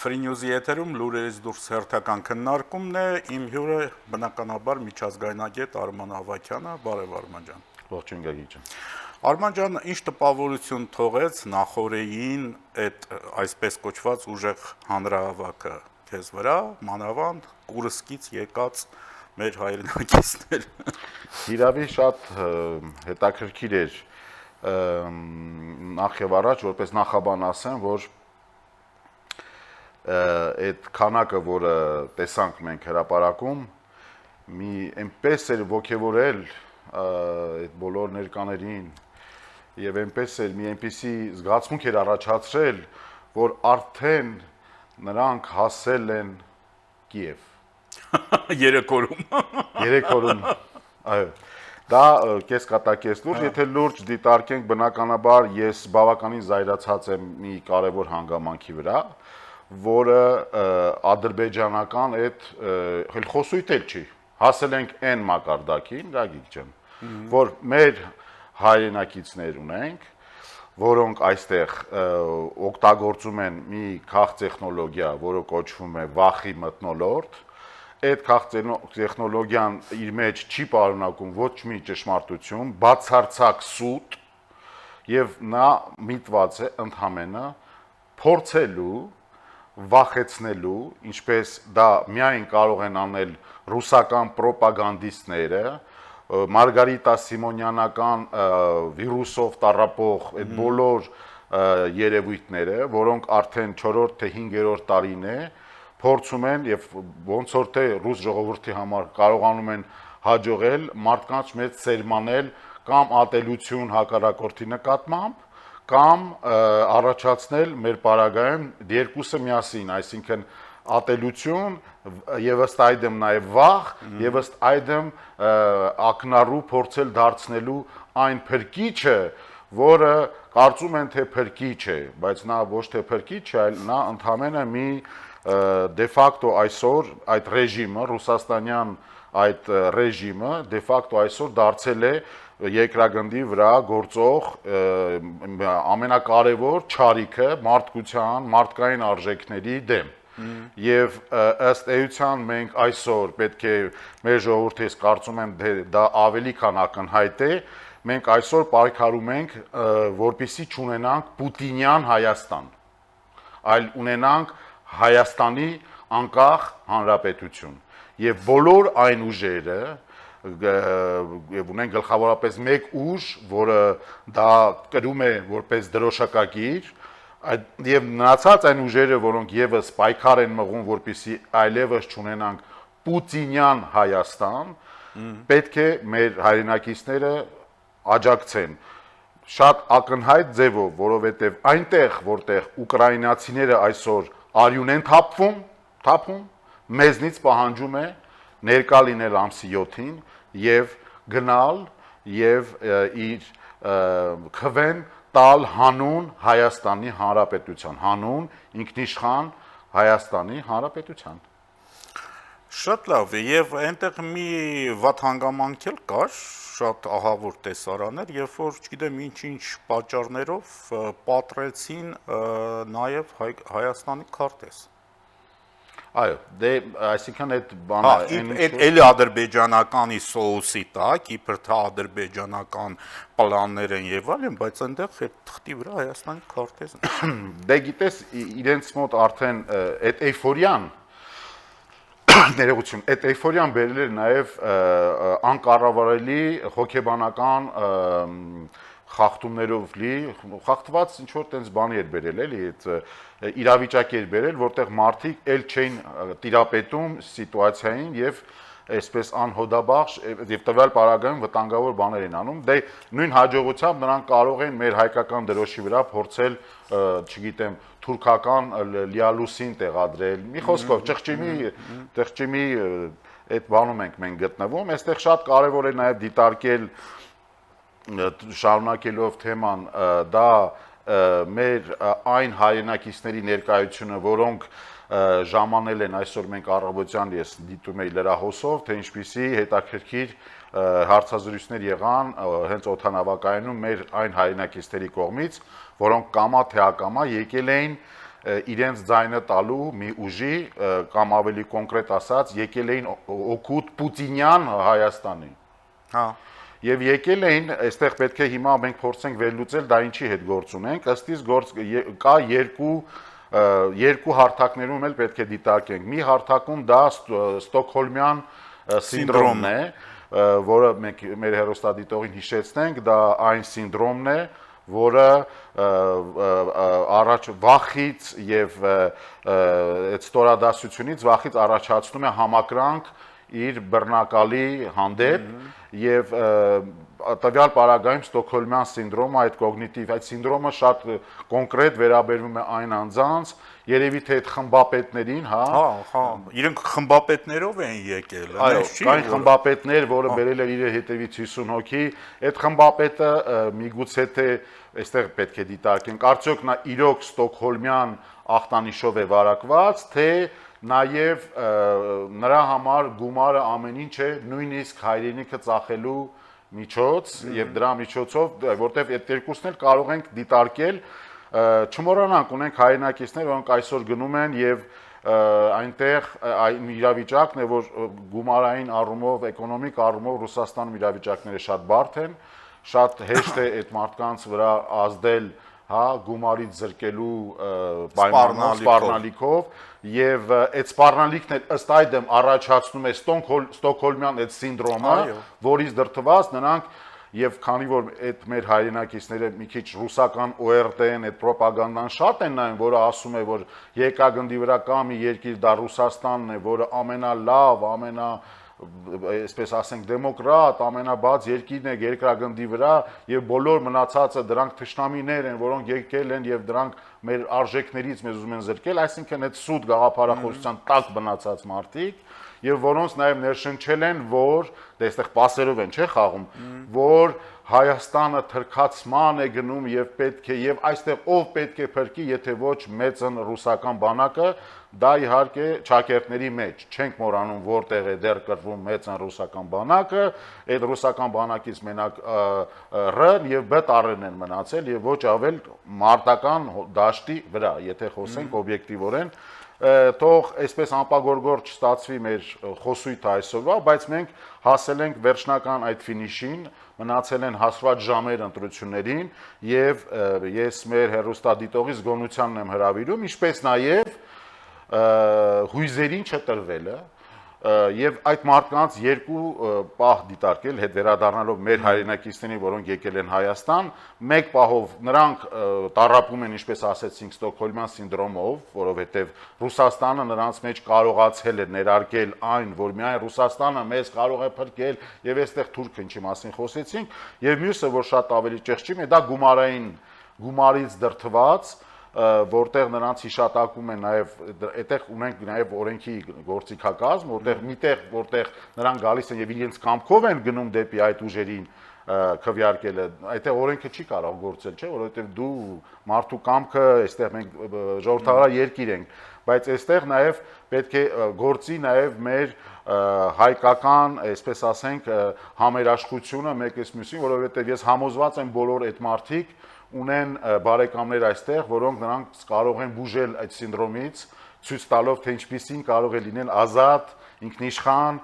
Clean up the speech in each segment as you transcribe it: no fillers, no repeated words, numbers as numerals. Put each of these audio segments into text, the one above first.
Free News-ի եթերում լուրերից դուրս հերթական քննարկումն է, իմ հյուրը բնականաբար միջազգայնագետ Արման Ավագյանը, բարև Արման ջան։ Ողջույն Գագիկ ջան։ Արման ջան, ինչ տպավորություն թողեց նախօրեին այդ այսպես կոչված ուժեղ հանրահավաքը քեզ վրա, մանավանդ Կուրսկից եկած մեր հայրենակիցներ։ Իրավի շատ հետաքրքիր էր նախ եւ առաջ որպես նախաբան ասեմ, որ այդ քանակը, որը տեսանք մենք հրապարակում, մի այնպես էր ոգևորել այդ բոլոր ներկաներին եւ այնպես էր մի այնպիսի զգացմունք էր առաջացրել, որ արդեն նրանք հասել են Կիև։ 3 օրում։ 3 օրում, այո։ Դա կեսկատակես լուրջ, եթե լուրջ դիտարկենք, բնականաբար ես բավականին զայրացած եմ մի կարևոր հանգամանքի վրա, որը ադրբեջանական այդ խոսույթ էլ չի, հասել ենք այն մակարդակին, Գագիկ ջան, որ մեր հայրենակիցներ ունենք, որոնք այստեղ օգտագործում են մի քաղտեխնոլոգիա, որը կոչվում է վախի մթնոլորտ, այդ քաղտեխնոլոգիան իր մեջ չի պարունակում ոչ մի ճշմարտություն, բացարձակ սուտ, եւ նա միտված է ընդհանրապես փորձելու վախեցնելու, ինչպես դա միայն կարող են անել ռուսական պրոպագանդիստները, Մարգարիտա Սիմոնյանական վիրուսով տառապող այդ բոլոր երևույթները, որոնք արդեն 4-րդ թե 5-րդ տարին է, փորձում են եւ ոնց որ թե ռուս ժողովրդի համար կարողանում են հաջողել մարդկանց մեջ սերմանել կամ ատելություն հակառակորդի նկատմամբ կամ առաջացնել մեր պարագայում երկուսը միասին, այսինքն ատելություն եւ ըստ այդմ նաեւ վախ եւ ըստ այդմ ակնառու փորձել դարձնելու այն փրկիչը, որը կարծում են թե փրկիչ է, բայց նա ոչ թե փրկիչ է, այլ նա ընդհանրապես մի դե ֆակտո այսօր այդ ռեժիմը, ռուսաստանյան այդ ռեժիմը դե ֆակտո այսօր դարձել է երկրագնդի վրա գործող ամենակարևոր չարիքը մարդկության, մարդկային արժեքների դեմ։ Եվ ըստ էության մենք այսօր պետք է մեր ժողովուրդը, ես կարծում եմ դա ավելի քան ակնհայտ է, մենք այսօր պայքարում ենք, որպեսզի չունենանք Պուտինյան Հայաստան, այլ ունենանք Հայաստանի անկախ հանրապետություն։ Եվ բոլոր այն ուժերը եւ ունեն գլխավորապես մեկ ուժ, որը դա կրում է որպես դրոշակագիր, եւ մնացած այն ուժերը, որոնք եւս պայքար են մղում, որպեսզի այլևս չունենանք Պուտինյան Հայաստան, պետք է մեր հայրենակիցները աջակցեն շատ ակնհայտ ձևով, որովհետեւ այնտեղ, որտեղ ուկրաինացիները այսօր արյուն են թափում, մեզնից պահանջում է ներկա լինել ամսի 7-ին եւ գնալ եւ իր քվեն տալ հանուն Հայաստանի Հանրապետության, հանուն ինքնիշխան Հայաստանի Հանրապետության։ Շատ լավ է, եւ այնտեղ մի վատ հանգամանք էլ կար, շատ ահավոր տեսարաններ, երբ որ, չգիտեմ, ինչ-ինչ պատճառներով պատռեցին նաեւ Հայաստանի քարտեզ։ Այո, դե այսինքն այդ բանը այդ էլի ադրբեջանականի սոուսի տակ, իբր թե ադրբեջանական պլաններ են եւ այլն, բայց այնտեղ այդ թղթի վրա Հայաստանի քարտեզն է։ Դե գիտես, իրենց մոտ արդեն այդ էյֆորիան ներողություն, այդ էյֆորիան բերել էր նաեւ անկառավարելի հոգեբանական խախտումներով լի, խախտված ինչ որ տենց բանի էր բերել, էլի, այդ իրավիճակի էր բերել, որտեղ մարդիկ էլ չէին տիրապետում սիտուացիային եւ այսպես անհոդաբախշ եւ տվյալ պարագայում վտանգավոր բաներ են անում, դե նույն հաջողությամբ նրանք կարող են մեր հայկական դրոշի վրա փորձել, չգիտեմ, թուրքական լիալուսին տեղադրել, մի խոսքով ճղճիմի այդ բանում ենք մենք գտնվում, այստեղ շատ կարեւոր է նաեւ դիտարկել շարունակելով թեման, դա մեր այն հայրենակիցների ներկայությունը, որոնք ժամանել են այսօր մենք առավոտյան ես դիտում էի լրահոսով, թե ինչպիսի հետաքրքիր հարցազրույցներ եղան հենց օդանավակայանում մեր այն հայրենակիցների կողմից, որոնք կամա թե ակամա եկել էին իրենց ձայնը տալու մի ուժի կամ ավելի կոնկրետ ասած եկել էին օգուտ Պուտինյան Հայաստանի։ Հա։ Եվ եկել էին, այստեղ պետք է հիմա մենք փորձենք վերլուծել դա ինչի հետ գործ ունենք, ըստիս կա երկու հարթակներում էլ պետք է դիտարկենք։ Մի հարթակում դա Ստոկհոլմյան սինդրոմն է, որը մենք մեր հեռուստադիտողին հիշեցնենք, դա այն սինդրոմն է, որը առաջ վախից եւ այդ ստորադասությունից վախից առաջացնում է համակրանք իր բռնակալի հանդեպ եւ տվյալ պարագայում Ստոկհոլմյան սինդրոմը այդ կոգնիտիվ այդ սինդրոմը շատ կոնկրետ վերաբերվում է այն անձանց երևի թե այդ խմբապետներին, հա, իրենք խմբապետներով են եկել, այո, կային խմբապետներ, որը բերել էր իր հետևից 50 հոգի, այդ խմբապետը միգուցե թե այստեղ պետք է դիտարկենք, արդյոք նա իրոք Ստոկհոլմյան ախտանիշով է վարակված, թե նաև նրա համար գումարը ամեն ինչ է, նույնիսկ հայրենիքը ծախելու միջոց եւ դրա միջոցով, որտեվ այդ երկուսն էլ կարող ենք դիտարկել, չմոռանանք ունենք հայրենակիցներ, որոնք այսօր գնում են եւ այնտեղ այն իրավիճակն է, որ գումարային առումով, էկոնոմիկ առումով Ռուսաստանում իրավիճակները շատ բարդ են, շատ հեշտ է այդ մարդկանց վրա ազդել գումարից զրկելու սպառնալիքով եւ այդ սպառնալիքն էլ ըստ այդմ առաջացնում է Ստոկհոլմյան այդ սինդրոմը, որից դրդված նրանք եւ քանի որ այդ մեր հայրենակիցները մի քիչ ռուսական ORT-ն այդ ռոպագանդան շատ են նայում, որը ասում է, որ երկրագնդի վրա կա մի երկիր, դա Ռուսաստանն է, որը ամենալավ, այսպես ասենք դեմոկրատ, ամենաբաց երկիրն է երկրագնդի վրա եւ բոլոր մնացածը դրանք թշնամիներ են, որոնք եկել են եւ դրանք մեր արժեքներից մեզ ուզում են զրկել, այսինքն այդ սուտ գաղափարախոսության տակ բնացած մարդիկ եւ որոնց նաեւ ներշնչել են, որ դե այստեղ պասերով են, չէ՞ խաղում, որ Հայաստանը թրքացման է գնում եւ պետք է եւ այստեղ ով պետք է փրկի, եթե ոչ մեծն ռուսական բանակը, դա իհարկե ճակերտների մեջ չենք մոռանում որտեղ է դեռ կրվում մեծն ռուսական բանակը, այդ ռուսական բանակից մենակ ՌՆ եւ ԲՏՌ են մնացել եւ ոչ ավել մարտական դաշտի վրա, եթե խոսենք օբյեկտիվորեն, թող այսպես անպագորգոր չստացվի մեր խոսույթը այսօրվա, բայց մենք հասել ենք վերջնական այդ ֆինիշին, մնացել են հասրված ժամեր ընտրություններին եւ ես մեր հեռուստադիտողի զգոնությանն եմ հրավիրում, ինչպես նաեւ հույզերին չտրվելը եւ այդ մարդկանց երկու պահ դիտարկել, հետ վերադառնալով մեր հայրենակիցներին, որոնք եկել են Հայաստան, մեկ պահով նրանք տառապում են, ինչպես ասեցինք, Ստոկհոլմյան սինդրոմով, որովհետեւ Ռուսաստանը նրանց մեջ կարողացել է ներարկել այն, որ միայն Ռուսաստանը մեզ կարող է փրկել եւ այստեղ թուրքը ինչի մասին խոսեցինք, եւ մյուսը, որ շատ ավելի ճեղքի է, դա գումարից դրդված որտեղ նրանց հիշատակում են նաև այդտեղ ունենք նաև օրենքի գործիքակազմ, որտեղ միտեղ որտեղ նրանք գալիս են եւ իրենց կամքով են գնում դեպի այդ ուժերին քվեարկելը, այդտեղ օրենքը չի կարող գործել, չէ, որովհետեւ դու մարդու կամքը, այստեղ մենք ժողովրդավար երկիր ենք, բայց այստեղ նաև պետք է գործի նաև մեր հայկական, այսպես ասենք, համերաշխությունը մեկից մյուսին, որովհետեւ ես համոզված եմ բոլոր այդ մարդիկ ունեն բարեկամներ այստեղ, որոնք նրանք կարող են բուժել այդ սինդրոմից, ցույց տալով, թե ինչպիսին կարող է լինել ազատ, ինքնիշխան,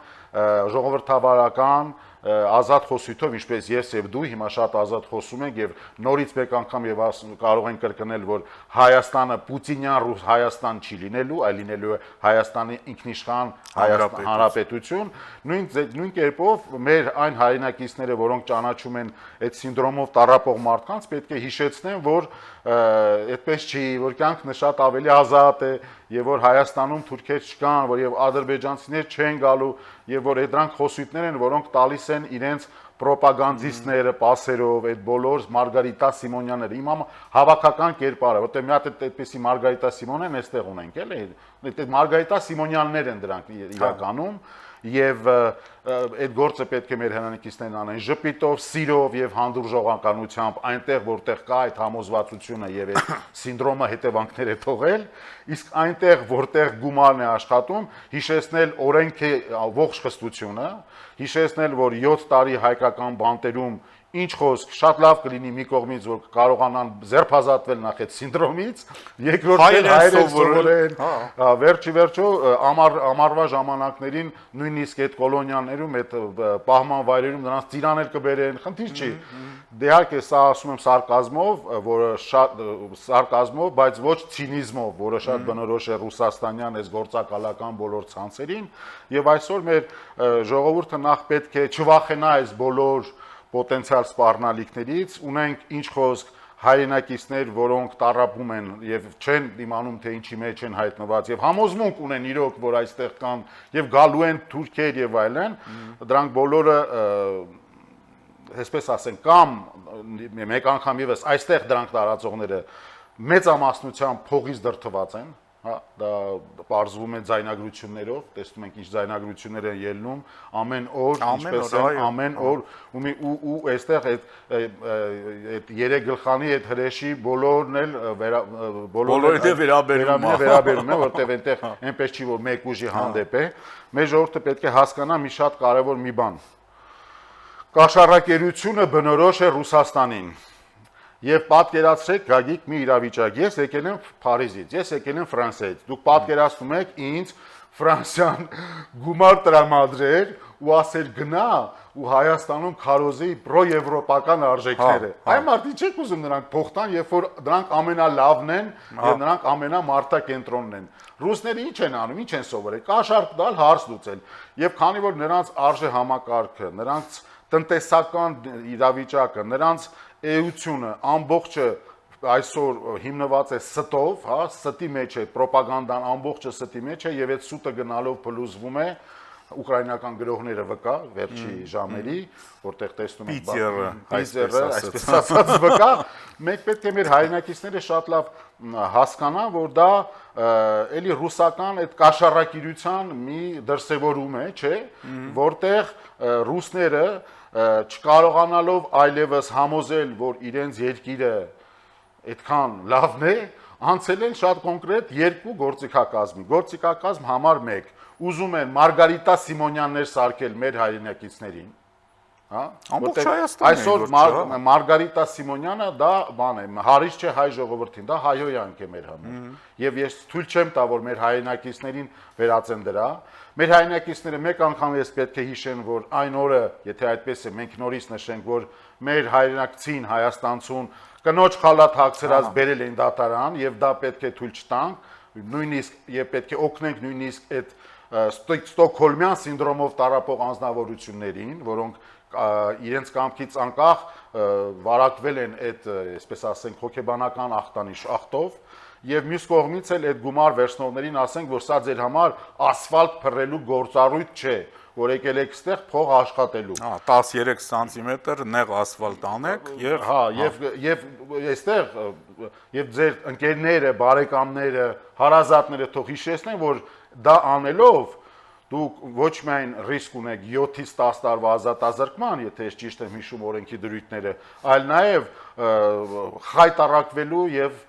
ժողովրդավարական, ազատ խոսույթով, ինչպես ես եւ դու հիմա շատ ազատ խոսում ենք եւ նորից մեկ անգամ եւ կարող են կրկնել, որ Հայաստանը Պուտինյան ռուս Հայաստան չի լինելու, այլ լինելու է Հայաստանի ինքնիշխան հանրապետություն, նույն կերպով մեր այն հայրենակիցները, որոնք ճանաչում են այդ սինդրոմով տառապող մարդկանց, պետք է հիշեցնեն, որ այդպես չի, որ կյանքն շատ ավելի ազատ է եւ որ Հայաստանում թուրքեր չկան, որ եւ ադրբեջանցիներ չեն գալու եւ որ դրանք խոսույթներ են, որոնք տալիս են իրենց պրոպագանդիստները, պասերով, այդ բոլոր Մարգարիտա Սիմոնյանները, իմ հավաքական կերպարը, որտեղ մի հատ այդպեսի Մարգարիտա Սիմոնեն այստեղ ունենք, էլի, այդ Մարգարիտա Սիմոնյաններ են դրանք իրականում եւ այդ գործը պետք է մեր հնանկիցներն անեն ժպիտով, սիրով եւ հանդուրժողականությամբ այնտեղ որտեղ կա այդ համոզվածությունը եւ այդ սինդրոմը հետևանքներ է թողել, իսկ այնտեղ որտեղ գումարն է աշխատում, հիշեցնել օրենքի ողջ խստությունը, հիշեցնել, որ 7 տարի հայկական բանտերում ինչ խոսք, շատ լավ կլինի մի կողմից, որ կարողանան ձերբազատվել նախ այդ սինդրոմից, երկրորդ հայերեն սովորեն, վերջի վերջո ամառվա ժամանակներին նույնիսկ այդ կոլոնիաներում, այդ պահման վայրերում նրանց ծիրանել կբերեն, խնդիր չի։ Դե իհարկե սա ասում եմ սարկազմով, որը շատ սարկազմով, բայց ոչ ցինիզմով, որը շատ բնորոշ է ռուսաստանյան այս գործակալական բոլոր ցանցերին, եւ այսօր մեր ժողովուրդը նախ պետք է չվախենա այս բոլոր պոտենցիալ սպառնալիքներից, ունենք ինչ խոսք հայրենակիցներ, որոնք տառապում են եւ չեն իմանում թե ինչի մեջ են հայտնված եւ համոզմունք ունեն իրոք, որ այստեղ կան եւ գալու են թուրքեր եւ այլն, դրանք բոլորը այսպես ասենք կամ մեկ անգամ եւս այստեղ դրանք տարածողները մեծամասնությամբ փողից դրթված են, հա, դա պարզվում է ձայնագրություններով, տեսնում ենք ինչ ձայնագրություններ են ելնում ամեն օր, ինչպես են ամեն օր ու այստեղ այդ երեք գլխանի այդ հրեշի բոլորն էլ բոլորը վերաբերում են, որտեղ այնտեղ այնպես չի որ մեկ ուժի հանդեպ է, մեր ժողովուրդը պետք է հասկանա մի շատ կարևոր մի բան։ Կաշառակերությունը բնորոշ է Ռուսաստանին եւ պատկերացրեք Գագիկ մի իրավիճակ, ես եկել եմ Փարիզից, ես եկել եմ Ֆրանսիայից, դուք պատկերացնում եք ինձ Ֆրանսիան գումար տրամադրեր ու ասեր գնա ու Հայաստանում քարոզի պրոեվրոպական արժեքները։ Այ մարդիկ չեք ուզում նրանք փոխտան, երբ որ դրանք ամենալավն են եւ նրանք ամենամարտակենտրոնն են։ Ռուսները ինչ են անում, ինչ են սովորել, կաշառք տալ, հարց լուծել։ Եվ քանի որ նրանց արժե համակարգը, նրանց տնտեսական իրավիճակը, նրանց էությունը ամբողջը այսօր հիմնված է ստով, հա, ստի մեջ է, ռոպագանդան ամբողջը ստի մեջ է եւ այդ սուտը գնալով փլուզվում է ուկրաինական գրողները վկա վերջի ժամերի, որտեղ տեսնում ենք Պիցերը, այսպես ասած վկա, մենք պետք է մեր հայրենակիցները շատ լավ հասկանան, որ դա էլի ռուսական այդ կաշառակիրության մի դրսևորում է, չէ, որտեղ ռուսները չկարողանալով այլևս համոզել, որ իրենց երկիրը այդքան լավն է, անցել են շատ կոնկրետ երկու գործիքակազմի, գործիքակազմ համար 1, ուզում են Մարգարիտա Սիմոնյաններ սարքել մեր հայրենակիցներին, հա, ամբողջ Հայաստանը այսօր Մարգարիտա Սիմոնյանը դա բան է, հարիչ չէ հայ ժողովրդին, դա հայհոյանք է մեր համար, եւ ես թույլ չեմ տա, որ մեր հայրենակիցներին վերածեն դրա, մեր հայրենակիցները մեկ անգամ ես պետք է հիշեն, որ այն օրը, եթե այդպես է, մենք նորից նշենք, որ մեր հայրենակցին Հայաստանցուն կնոջ խալաթ հագցրած բերել են դատարան եւ դա պետք է թույլ չտանք, նույնիսկ եւ պետք է օգնենք նույնիսկ այդ Ստոկհոլմյան սինդրոմով տարապող անձնավորություններին, որոնք իրենց կամքից անկախ վարակվել են այդ, այսպես ասենք, հոգեբանական ախտանիշ ախտով եւ մյուս կողմից էլ այդ գումար վերցնողներին ասենք, որ սա ձեր համար ասֆալտ փռելու գործառույթ չէ, որ եկել եք ստեղ փող աշխատելու։ 13 սանտիմետր նեղ ասֆալտ անեք եւ եւ այստեղ եւ ձեր ընկերները, բարեկամները, հարազատները թող հիշեցնեն, որ դա անելով դուք ոչ միայն ռիսկ ունեք 7-ից 10 տարվա ազատազրկման, եթե ես ճիշտ եմ հիշում օրենքի դրույթները, այլ նաեւ խայտարակվելու եւ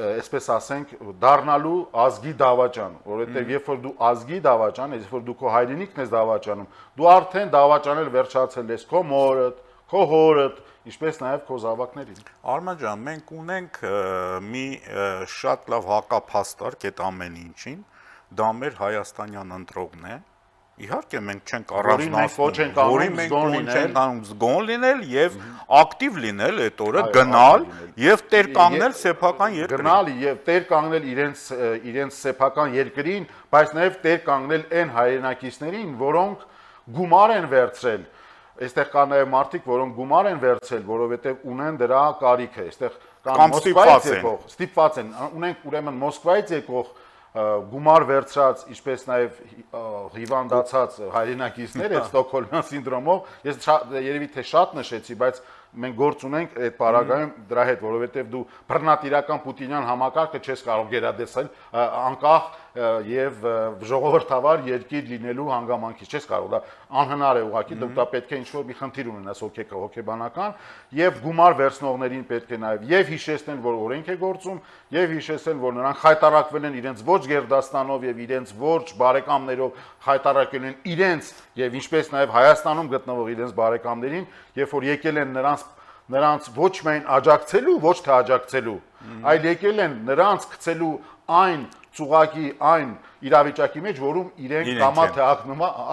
այսպես ասենք դառնալու ազգի դավաճան, որովհետեւ երբ որ դու ազգի դավաճան ես, երբ որ դու քո հայրենիքն ես դավաճանում, դու արդեն դավաճանել վերջացել ես քո մորդ, քո հորդ, ինչպես նաեւ քո զավակներին։ Արման ջան, մենք ունենք մի շատ լավ հակափաստարկ այդ ամեն ինչին, դա մեր հայաստանյան ընտրողն է։ Իհարկե մենք չենք առանձնացնում, որին մենք ոչ ենք անում զգոն լինել եւ ակտիվ լինել այդ օրը, գնալ եւ տեր կանգնել սեփական երկրին։ Գնալ եւ տեր կանգնել իրենց սեփական երկրին, բայց նաեւ տեր կանգնել այն հայրենակիցներին, որոնք գումար են վերցրել։ Այստեղ կա նաեւ մարդիկ, որոնք գումար են վերցրել, որովհետեւ ունեն դրա կարիքը։ Այստեղ կան ստիպված են, ունենք ուրեմն Մոսկվայից եկող գումար վերցրած, ինչպես նաև հիվանդացած հայրենակիցներ այդ Ստոկհոլմյան սինդրոմով, ես երևի թե շատ նշեցի, բայց մենք գործ ունենք այդ պարագայում դրա հետ, որովհետև դու բռնատիրական պուտինյան համակարգը չես կարող գերադեսել անկախ եւ ժողովրդավար երկիր լինելու հանգամանքից չես կարող, դա անհնար է ուղղակի, դա պետք է ինչ-որ մի խնդիր ունենաս հոգեբանական եւ գումար վերցնողներին պետք է նաեւ հիշեցնել, որ օրենք է գործում եւ հիշեցնել, որ նրանք խայտարակվել են իրենց ոչ Գերդաստանով եւ իրենց ոչ բարեկամներով, խայտարակել են իրենց եւ ինչպես նաեւ Հայաստանում գտնվող իրենց բարեկամներին, երբ որ եկել են նրանց ոչ միայն աջակցելու, ոչ թե աջակցելու, այլ եկել են նրանց գցելու այն ծուղակի, այն իրավիճակի մեջ, որում իրենք կամա թե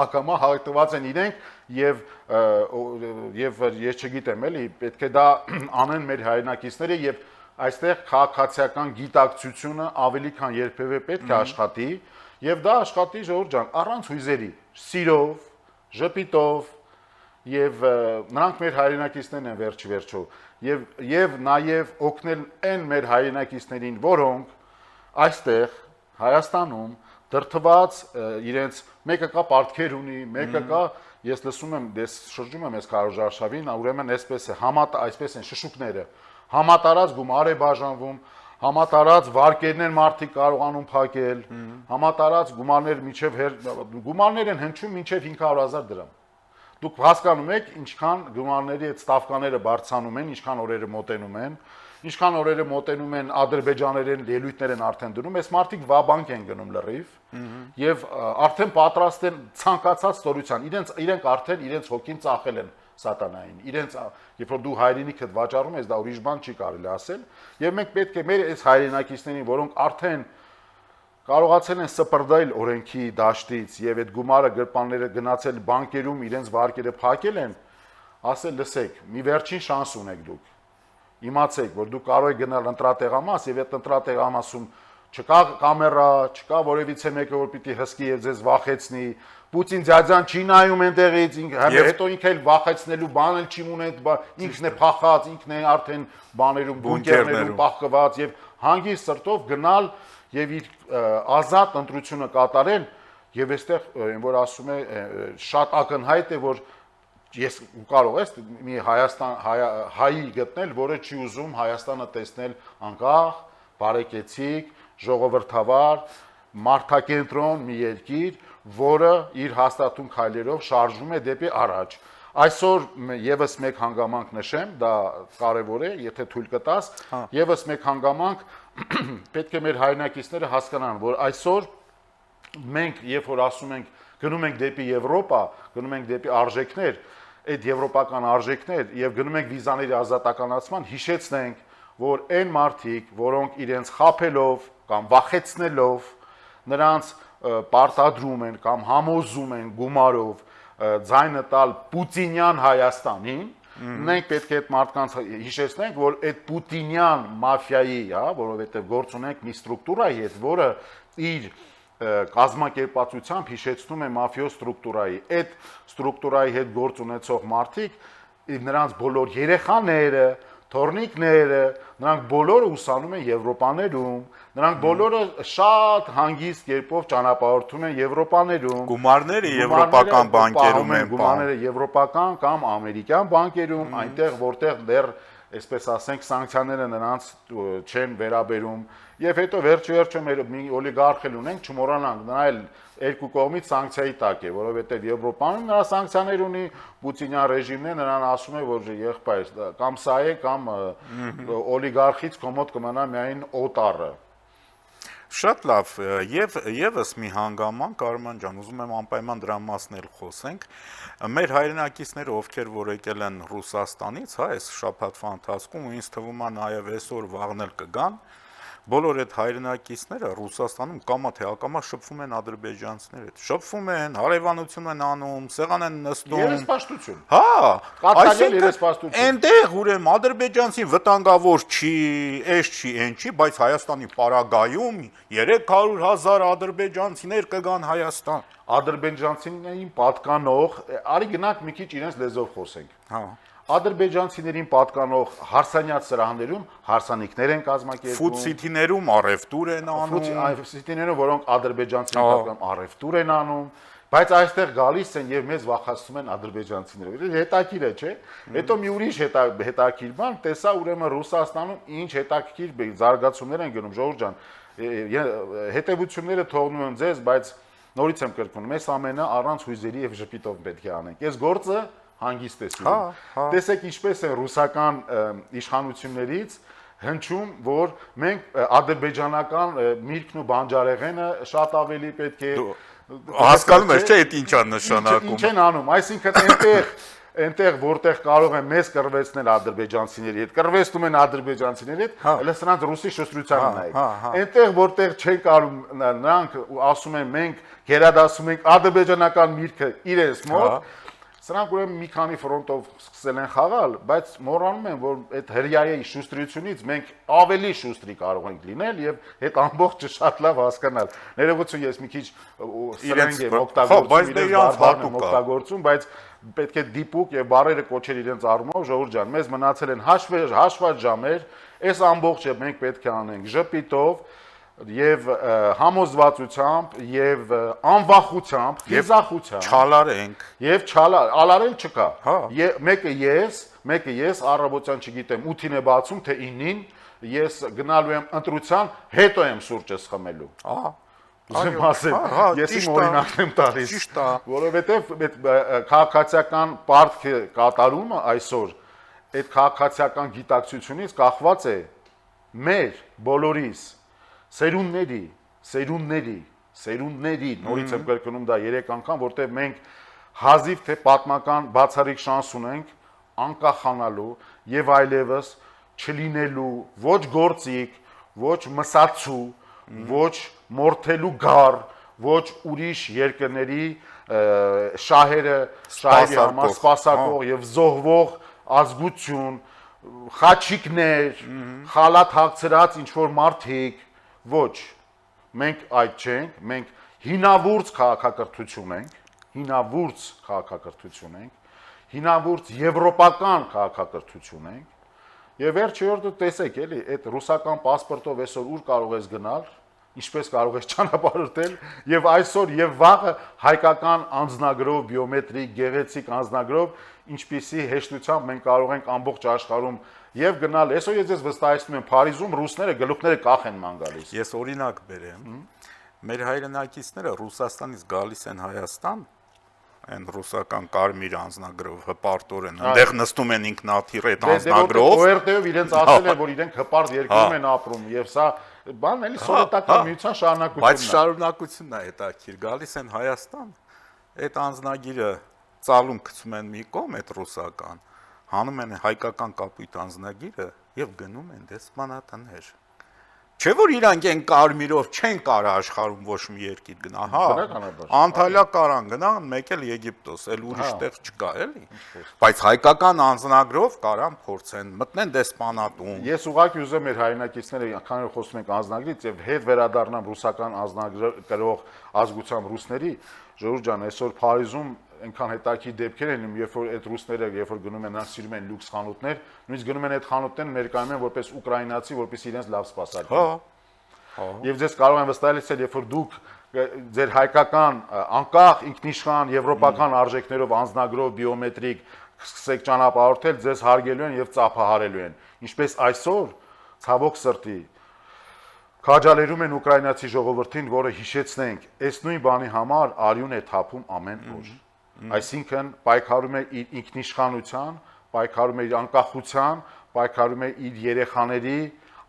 ակամա հաղթված են իրենք եւ ես չգիտեմ էլի, պետք է դա անեն մեր հայրենակիցները եւ այստեղ քաղաքացիական գիտակցությունը ավելի քան երբևէ պետք է աշխատի եւ դա աշխատի Ժողովուրդ ջան, առանց հույզերի, սիրով, ժպիտով եւ նրանք մեր հայրենակիցներն են վերջի վերջո եւ նաեւ օգնել այն մեր հայրենակիցներին, որոնք այստեղ Հայաստանում դրթված իրենց մեկը կա պարտքեր ունի, մեկը կա ես լսում եմ, ես շրջում եմ այս քարոզարշավին, ուրեմն այսպես է, այսպես են շշուկները, համատարած գումար է բաժանվում, համատարած վարկերն են մարդիկ կարողանում փակել, համատարած գումարներ են հնչում մինչև 500,000 դրամ։ Դուք հասկանում եք, ինչքան գումարների այդ ստավկաները բարձրանում են, ինչքան օրերը մոտենում են ադրբեջաներեն ելույթներ են արդեն դնում, այս մարդիկ վաբանկ են գնում լրիվ եւ արդեն պատրաստ են ցանկացած ստորության, իրենք արդեն իրենց հոգին ծախել են սատանային, երբ որ դու հայրենիքդ վաճառում ես, դա ուրիշ բան չի կարելի ասել, եւ մենք պետք է մեր այս հայրենակիցներին, որոնք արդեն կարողացել են սպրդել օրենքի դաշտից եւ այդ գումարը գրպանները գնացել բանկերում իրենց վարկերը փակել են, ասել լսեք, մի վերջին շանս ունեք դուք։ Իմացեք, որ դուք կարող եք գնալ ընտրատեղամաս եւ այդ ընտրատեղամասում չկա կամերա, չկա որևիցե մեկը որ պիտի հսկի եւ ձեզ վախեցնի։ Պուտին ձյաձան չի նայում այնտեղից, հետո ինքը էլ վախեցնելու բան էլ չի ունեն, ինքն է փախած, ինքն է արդեն բաներում բունկերներում պահկված եւ հանգիստ սրտով գնալ եւ իր ազատ ընտրությունը կատարեն եւ այստեղ որ ասում է շատ ակնհայտ է որ ես կարող ես մի հայի գտնել, որը չի ուզում Հայաստանը տեսնել անկախ, բարեկեցիկ, ժողովրդավար, մարդակենտրոն մի երկիր, որը իր հաստատուն քայլերով շարժվում է դեպի առաջ։ Այսօր եւս մեկ հանգամանք նշեմ, դա կարեւոր է, եթե թույլ կտաս, եւս մեկ հանգամանք պետք է մեր հայրենակիցները հասկանան, որ այսօր մենք երբ որ ասում ենք գնում ենք դեպի Եվրոպա, գնում ենք դեպի արժեքներ, այդ եվրոպական արժեքներ եւ գնում ենք վիզաների ազատականացման, հիշեցնենք, որ այն մարդիկ, որոնք իրենց խափելով կամ վախեցնելով նրանց պարտադրում են կամ համոզում են գումարով ձայնը տալ պուտինյան Հայաստանին, մենք պետք է այդ մարդկանց հիշեցնենք, որ այդ պուտինյան մաֆիայի, որովհետեւ գործ ունենք մի ստրուկտուրայի հետ, որը իր կազմակերպածությամբ հիշեցնում է մաֆիոզ ստրուկտուրայի, այդ ստրուկտուրայի հետ գործ ունեցող մարդիկ, նրանց բոլոր երեխաները, թորնիկները, նրանք բոլորը ուսանում են Եվրոպաներում, նրանք բոլորը շատ հանգիստ կերպով ճանապարհորդում են Եվրոպաներում, գումարները եվրոպական բանկերում են, գումարները եվրոպական կամ ամերիկյան բանկերում, այնտեղ որտեղ դեռ այսպես ասենք սանկցիաները նրանց չեն վերաբերում եւ հետո վերջը մեր մի օլիգարխ էլ ունենք չմոռանանք նա էլ երկու կողմից սանկցիայի տակ է որովհետեւ Եվրոպանում նրա սանկցիաներ ունի պուտինյան ռեժիմն է նրան ասում է որ եղբայր կամ սա է կամ օլիգարխից կոմոդ կմնա միայն օտարը Շատ լավ, եւս մի հանգամանք, Արման ջան, ուզում եմ անպայման դրա մասն էլ խոսենք։ Մեր հայրենակիցները, ովքեր որ եկել են Ռուսաստանից, այս շաբաթվա ընթացքում, ու ինձ թվում է նաեւ այսօր վաղն էլ կգան, բոլոր այդ հայրենակիցները Ռուսաստանում կամա թե ակամա շփվում են ադրբեջանցիների հետ։ Շփվում են, հարևանություն են անում, սեղան են նստում։ Երեսպաշտություն։ Հա, կատարել երեսպաշտություն։ Այնտեղ ուրեմն ադրբեջանցին վտանգավոր չի, էս չի, այն չի, բայց Հայաստանի պարագայում 300,000 ադրբեջանցիներ կգան Հայաստան։ Ադրբեջանցիներին պատկանող, արի գնանք մի քիչ իրենց լեզվով խոսենք։ Հա։ Ադրբեջանցիներին պատկանող հարսանյաց սրահներում հարսանիքներ են կազմակերպում։ Ֆուդ-սիթիներում առևտուր են անում։ Ֆուդ-սիթիներում, որոնք ադրբեջանցիներին պատկանում առևտուր են անում, Բայց այստեղ գալիս են եւ մեզ վախացնում են ադրբեջանցիները։ Հետաքրիր է, չէ՞։ Հետո մի ուրիշ հետաքրիր բան, տեսա ուրեմն Ռուսաստանում ինչ հետաքրիր զարգացումներ են գնում, Ժողովուրդ ջան։ Հետևությունները թողնում եմ ձեզ, բայց նորից եմ կրկնում, մեզ ամենը առանց հույզերի եւ ժպիտով պետք է անենք։ Այս գործը հանգիստ է սիրում։ Տեսեք ինչպես է ռուսական իշխանություններից հնչում, որ մենք ադրբեջանական միրգն ու բանջարեղենը շատ ավելի պետք է հասկանում ես, չէ՞, այդ ինչ է նշանակում։ Ինչ են անում, այսինքն այնտեղ որտեղ կարող են մեզ կռվեցնել ադրբեջանցիների հետ, կռվեցնում են ադրբեջանցիների հետ, հələ սրանց ռուսի շոշտրությանը նայեք։ Այնտեղ որտեղ չեն կարող նրանք ասում են մենք գերադասում ենք ադրբեջանական միրգը իրենց մոտ, սրանք ուրեմն մի քանի ֆրոնտով սկսել են խաղալ, բայց մոռանում են, որ այդ հրյայի շուստրությունից մենք ավելի շուստրի կարող ենք լինել եւ այդ ամբողջը շատ լավ հասկանալ։ Ներողություն, ես մի քիչ սրենք եմ օգտագործում, բայց պետք է դիպուկ եւ բարերը կոչել իրենց առումով, Ժողովուրդ ջան, մեզ մնացել են հաշված ժամեր, այս ամբողջը մենք պետք է անենք ժպիտով եւ համոզվածությամբ եւ անվախությամբ, խիզախությամբ չալարենք եւ ալարել չկա։ Մեկը ես առավոտյան չգիտեմ 8-ին է բացում թե 9-ին, ես գնալու եմ ընտրության, հետո եմ սուրճս խմելու։ Ուզում ասեմ, ես իմ օրինակն եմ տալիս, որովհետեւ այդ քաղաքացիական պարտքը կատարումը այսօր այդ քաղաքացիական գիտակցությունից կախված է մեր բոլորիս սերունդների, նորից եմ կրկնում դա 3 անգամ, որտեղ մենք հազիվ թե պատմական բացառիկ շանս ունենք անկախանալու եւ այլևս չլինելու ոչ գործիք, ոչ մսացու, ոչ մորթելու գար, ոչ ուրիշ երկրների շահերի համար սպասարկող եւ զոհվող ազգություն, խաչիկներ, խալաթ հագցրած ինչ որ մարդիկ, ոչ, մենք այդ չենք, մենք հինավուրց քաղաքակրթություն ենք, հինավուրց եվրոպական քաղաքակրթություն ենք, եւ վերջերտ տեսեք էլի, այդ ռուսական պասպորտով այսօր ուր կարող ես գնալ, ինչպես կարող ես ճանապարհորդել, եւ այսօր եւ վաղը հայկական անձնագրով, բիոմետրիկ, գեղեցիկ անձնագրով, ինչպիսի հեշտությամբ մենք կարող ենք ամբողջ աշխարհում եւ գնալ, այսօր ես վստահեցնում եմ Փարիզում ռուսները գլուխները կախ են ման գալիս։ Ես օրինակ բերեմ։ Մեր հայրենակիցները Ռուսաստանից գալիս են Հայաստան, այն ռուսական կարմիր անձնագրով հպարտորեն, այնտեղ նստում են ինքնաթիռ այդ անձնագրով։ ORT-ով իրենց ասել են, որ իրենք հպարտ երկրում են ապրում եւ սա բան էլի սովետական միության շարունակությունն է։ Բայց շարունակությունն է հետաքրիր, գալիս են Հայաստան, այդ անձնագիրը ծալում գցում են մի կողմ այդ ռուսական, հանում են հայկական կապույտ անձնագիրը եւ գնում են դեսպանատներ։ Չէ՞ որ իրանք են կարմիրով չեն կարա աշխարհում ոչ մի երկիր գնա, հա։ Անտալիա կարան գնան, մեկ էլ Եգիպտոս, էլ ուրիշ տեղ չկա, էլի։ Բայց հայկական անձնագրով կարան փորձեն, մտնեն դեսպանատուն։ Ես ուղղակի ուզում եմ հայրենակիցները, քանի որ խոսում ենք անձնագրից եւ հետ վերադառնամ ռուսական անձնագրող ազգությամբ ռուսների, Ժողովուրդ ջան, այսօր Փարիզում այնքան հետաքի դեպքեր են, երբ որ այդ ռուսները, երբ որ գնում են, նրանք սիրում են լյուքս խանութներ, նույնիսկ գնում են այդ խանութներն ներկայանում են որպես ուկրաինացի, որպես իրենց լավ սպասարկեն։ Եվ ձեզ կարող եմ վստահել, երբ որ դուք ձեր հայկական անկախ ինքնիշխան եվրոպական արժեքներով անձնագրով բիոմետրիկ սկսեք ճանապարհորդել, ձեզ հարգելու են եւ ծափահարելու են։ Ինչպես այսօր, ցավոք սրտի, քաջալերում են ուկրաինացի ժողովրդին, որը հիշեցնենք, այս նույն բանի համար արյուն է թափում ամեն օր։ Այսինքն պայքարում է իր ինքնիշխանության, պայքարում է իր անկախության, պայքարում է իր երեխաների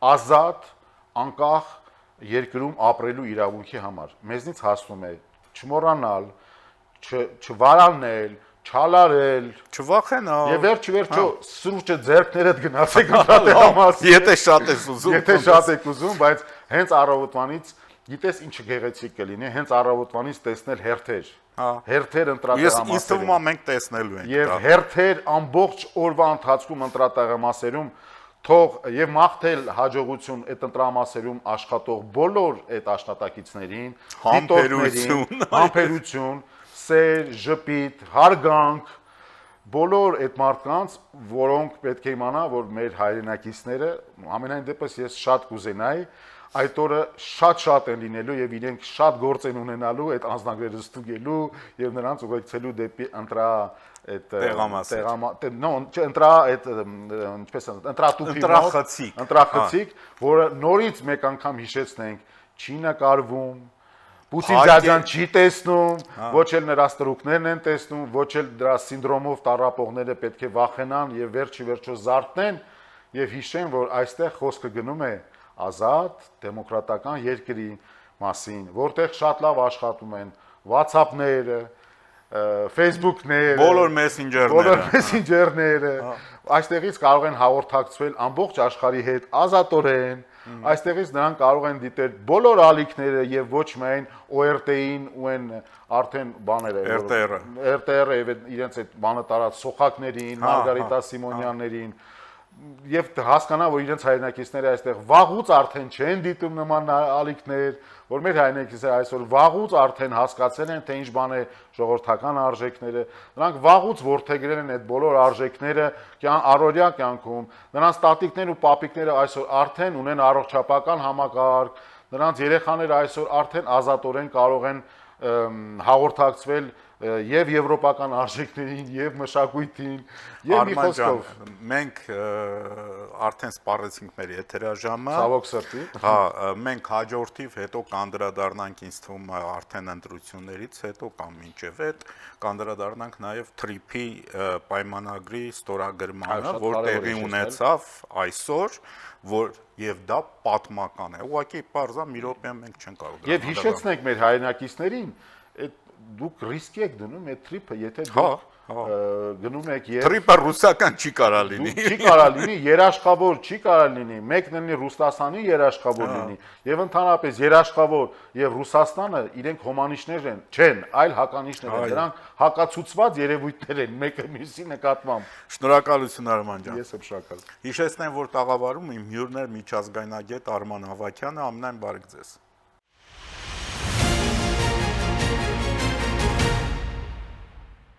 ազատ, անկախ երկրում ապրելու իրավունքի համար։ Մեզնից հասնում է չմոռանալ, չվարանել, չալարել, չվախենալ։ Եվ վերջո սուրճը ձեռքներդ գնացեք ընդհանրապես։ Եթե շատ ես ուզում։ Եթե շատ եք ուզում, բայց հենց առավոտվանից գիտես ինչ գեղեցիկ կլինի, հենց առավոտվանից տեսնել հերթեր։ Հերթեր ընտրատեղամասերում։ Ես ինձ թվում է մենք տեսնելու ենք։ Եվ հերթեր ամբողջ օրվա ընթացքում ընտրատեղամասերում թող եւ մաղթել հաջողություն այդ ընտրամասերում աշխատող բոլոր այդ աշխատակիցներին, համբերություն, համբերություն, սեր, ժպիտ, հարգանք, բոլոր այդ մարդկանց, որոնք պետք է իմանա, որ մեր հայրենակիցները ամենայն դեպս ես շատ կուզենայի այդ օրը շատ են լինելու եւ իրենք շատ գործ են ունենալու այդ անձնագրերը ստուգելու եւ նրանց ուղեկցելու դեպի ընտրախցիկ, որը նորից մեկ անգամ հիշեցնենք, չի նկարվում, Պուտին ջաջան չի տեսնում, ոչ էլ նրա ստրուկներն են տեսնում, ոչ էլ դրա սինդրոմով տառապողները պետք է վախենան եւ վերջի զարթնեն եւ հիշեն, որ այստեղ խոսքը գնում է ազատ, դեմոկրատական երկրի մասին, որտեղ շատ լավ աշխատում են WhatsApp-ները, Facebook-ները, բոլոր մեսենջերները, այստեղից կարող են հաղորդակցվել ամբողջ աշխարհի հետ ազատորեն, այստեղից նրանք կարող են դիտել բոլոր ալիքները եւ ոչ միայն ORT-ին ու այն արդեն բաները, RTR-ը եւ իրենց այդ բանը տարած սոխակներին, Մարգարիտա Սիմոնյաններին եւ հասկանա, որ իրենց հայրենակիցները այստեղ վաղուց արդեն չեն դիտում նման ալիքներ, որ մեր հայրենակիցները այսօր վաղուց արդեն հասկացել են, թե ինչ բան է ժողովրդական արժեքները, նրանք վաղուց ворթեգրել են այդ բոլոր արժեքները առօրյա կյանքում, նրանց տատիկներն ու պապիկները այսօր արդեն ունեն առողջապահական համակարգ, նրանց երեխաները այսօր արդեն ազատորեն կարող են հաղորդակցվել եւ եվրոպական արժեքներին եւ մշակույթին եւ մի խոսքով մենք արդեն սպառեցինք մեր եթերաժամը ցավոք սրտի մենք հաջորդիվ հետո կանդրադառնանք ինձ թվում է արդեն ընտրություններից հետո կամ մինչև այդ կանդրադառնանք նաեւ TRIP-ի պայմանագրի ստորագրմանը, որ տեղի ունեցավ այսօր, որ եւ դա պատմական է։ Ուղղակի պարզա մի րոպեում մենք չենք կարող։ Եվ հիշեցնենք մեր հայրենակիցներին, դուք ռիսկ եք դնում այդ TRIP-ը, եթե դուք գնում եք եւ TRIP-ը ռուսական չի կարա լինի։ Չի կարա լինի, երաշխավոր չի կարա լինի, մեկն լինի Ռուսաստանի երաշխավոր լինի եւ ընդհանրապես երաշխավոր եւ Ռուսաստանը իրենք հոմանիշներ չեն, այլ հականիշներ են, դրանք հակացուցված երևույթներ են մեկը մյուսի նկատմամբ։ Շնորհակալություն Արման ջան։ Ես եմ շնորհակալ։ Հիշեցնեմ, որ տաղավարում իմ հյուրն էր միջազգայնագետ Արման Ավագյանը, ամենայն բարիք ձեզ։